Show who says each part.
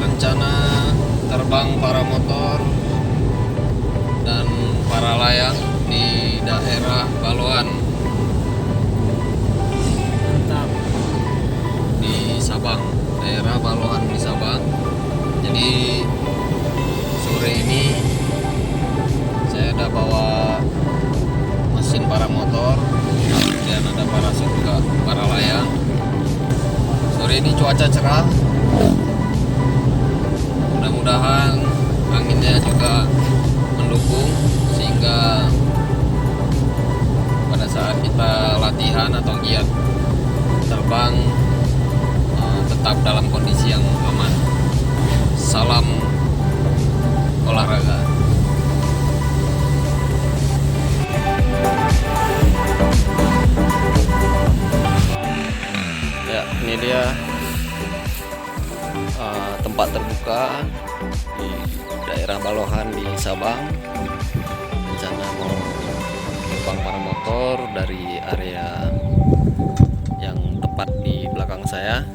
Speaker 1: rencana terbang para motor dan para layang di daerah Baloan di Sabang, daerah Baloan di Sabang. Jadi sore ini saya ada bawa mesin para motor dan ada parasut juga para layang. Sore ini cuaca cerah, mudah-mudahan anginnya juga mendukung sehingga pada saat kita latihan atau giat terbang tetap dalam kondisi yang aman. Salam olahraga. Ya, ini dia tempat terbuka di daerah Balohan di Sabang. Rencana mau terbang para motor dari area yang tepat di belakang saya.